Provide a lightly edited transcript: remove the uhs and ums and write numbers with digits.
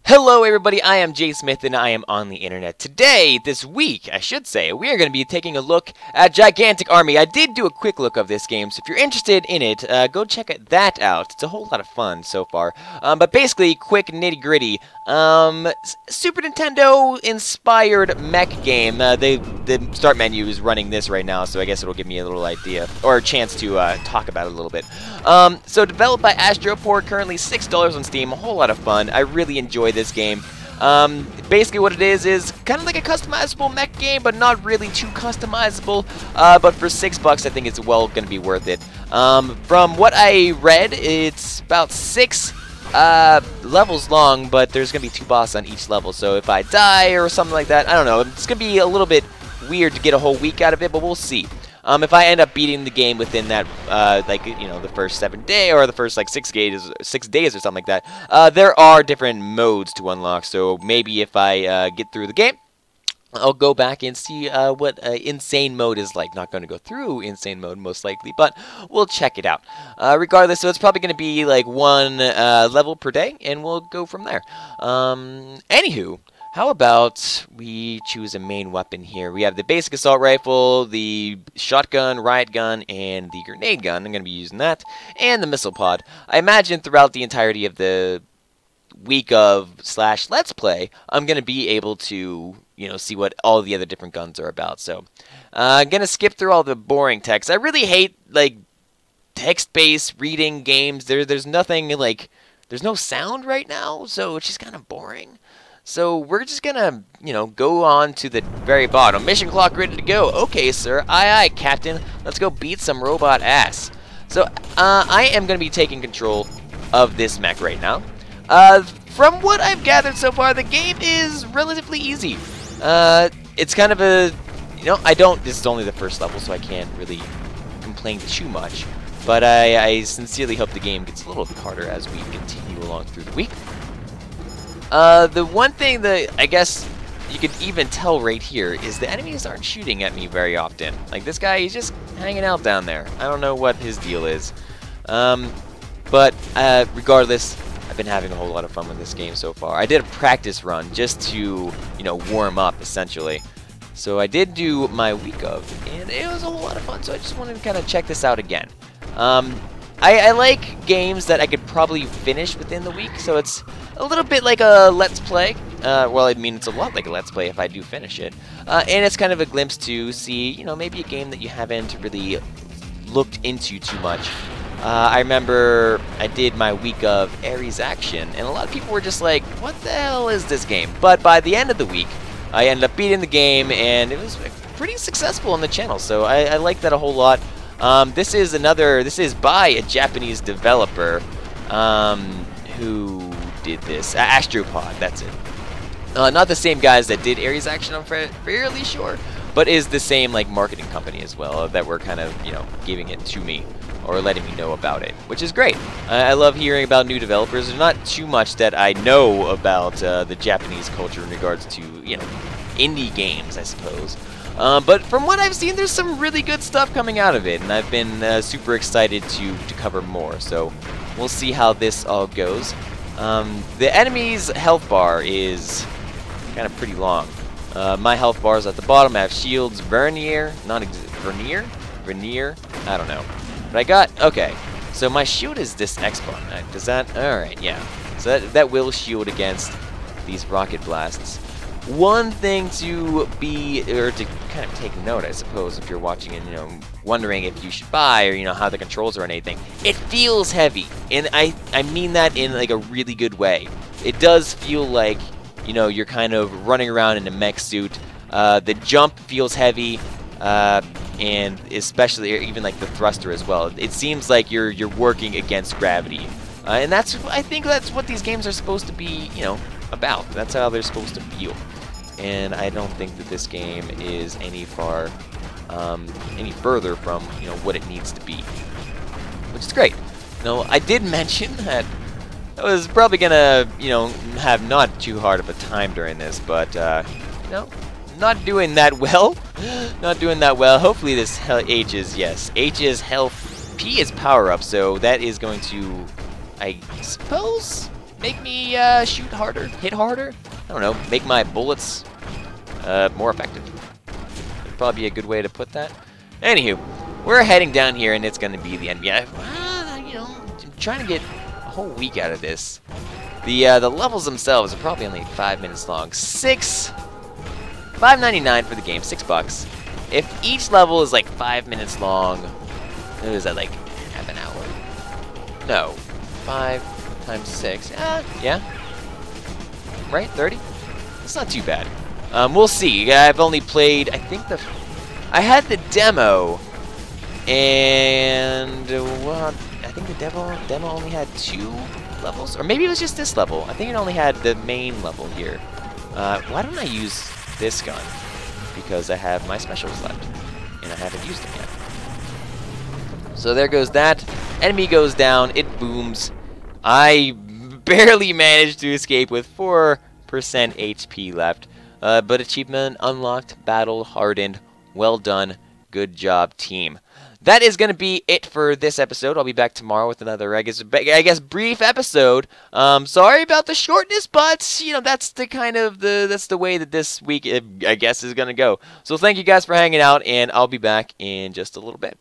Hello everybody, I am JSmith and I am on the internet. Today, this week, I should say, we are going to be taking a look at Gigantic Army. I did do a quick look of this game, so if you're interested in it, go check that out. It's a whole lot of fun so far. But basically, quick nitty gritty. Super Nintendo inspired mech game. The start menu is running this right now, so I guess it'll give me a little idea, or a chance to talk about it a little bit. So developed by Astroport, currently $6 on Steam, a whole lot of fun. I really enjoy this game. Basically what it is kind of like a customizable mech game, but not really too customizable. But for $6, I think it's well going to be worth it. From what I read, it's about 6 levels long, but there's going to be 2 bosses on each level. So if I die or something like that, I don't know. It's going to be a little bit weird to get a whole week out of it, but we'll see. If I end up beating the game within that, the first 7 days or the first 6 days or something like that, there are different modes to unlock. So maybe if I get through the game, I'll go back and see what insane mode is like. Not going to go through insane mode most likely, but we'll check it out. Regardless, so it's probably going to be like 1 level per day, and we'll go from there. Anywho. How about we choose a main weapon here? We have the basic assault rifle, the shotgun, riot gun, and the grenade gun. I'm going to be using that, and the missile pod. I imagine throughout the entirety of the week of / let's play, I'm going to be able to, see what all the other different guns are about. So, I'm going to skip through all the boring text. I really hate, text-based reading games. There's nothing, there's no sound right now, so it's just kind of boring. So we're just gonna, go on to the very bottom. Mission clock ready to go. Okay, sir. Aye, aye, Captain. Let's go beat some robot ass. So I am gonna be taking control of this mech right now. From what I've gathered so far, the game is relatively easy. It's kind of a, this is only the first level, so I can't really complain too much. But I sincerely hope the game gets a little bit harder as we continue along through the week. The one thing that I guess you could even tell right here is the enemies aren't shooting at me very often. Like this guy, he's just hanging out down there. I don't know what his deal is. But regardless, I've been having a whole lot of fun with this game so far. I did a practice run just to, warm up essentially. So I did do my week of, and it was a whole lot of fun. So I just wanted to kind of check this out again. I like games that I could probably finish within the week, so it's a little bit like a Let's Play. Well, I mean, it's a lot like a Let's Play if I do finish it. And it's kind of a glimpse to see, maybe a game that you haven't really looked into too much. I remember I did my week of Ares Action, and a lot of people were just like, what the hell is this game? But by the end of the week, I ended up beating the game, and it was pretty successful on the channel, so I like that a whole lot. This is by a Japanese developer who did this. Astropod, that's it. Not the same guys that did Ares Action, I'm fairly sure, but is the same marketing company as well that were kind of, giving it to me or letting me know about it, which is great. I love hearing about new developers. There's not too much that I know about the Japanese culture in regards to, indie games, I suppose. But from what I've seen, there's some really good stuff coming out of it, and I've been super excited to cover more. So we'll see how this all goes. The enemy's health bar is kind of pretty long. My health bar is at the bottom. I have shields, vernier, I don't know. But I got, okay. So my shield is this X button. Does that, alright, yeah. So that will shield against these rocket blasts. One thing to kind of take note, I suppose, if you're watching and, wondering if you should buy or, how the controls are or anything, it feels heavy. And I mean that in, a really good way. It does feel like, you're kind of running around in a mech suit. The jump feels heavy, and especially even, the thruster as well. It seems like you're working against gravity. And I think that's what these games are supposed to be, about. That's how they're supposed to feel. And I don't think that this game is any further from what it needs to be, which is great. I did mention that I was probably gonna have not too hard of a time during this, but not doing that well. Not doing that well. Hopefully this H is health, P is power up, so that is going to, I suppose, make me shoot harder, hit harder. I don't know, make my bullets more effective. That'd probably be a good way to put that. Anywho, we're heading down here, and it's going to be the end. Yeah, you know, I'm trying to get a whole week out of this. The levels themselves are probably only 5 minutes long. $5.99 for the game, $6. If each level is like 5 minutes long, what is that, like half an hour? No, 5 times 6. Yeah. Right, 30. It's not too bad. We'll see. I've only played, I think I had the demo, and well, I think the demo only had 2 levels, or maybe it was just this level. I think it only had the main level here. Why don't I use this gun? Because I have my specials left, and I haven't used them yet. So there goes that. Enemy goes down. It booms. I barely managed to escape with 4% HP left. But achievement unlocked, battle hardened. Well done. Good job, team. That is going to be it for this episode. I'll be back tomorrow with another, I guess brief episode. Sorry about the shortness, but you know that's the way that this week I guess is going to go. So thank you guys for hanging out, and I'll be back in just a little bit.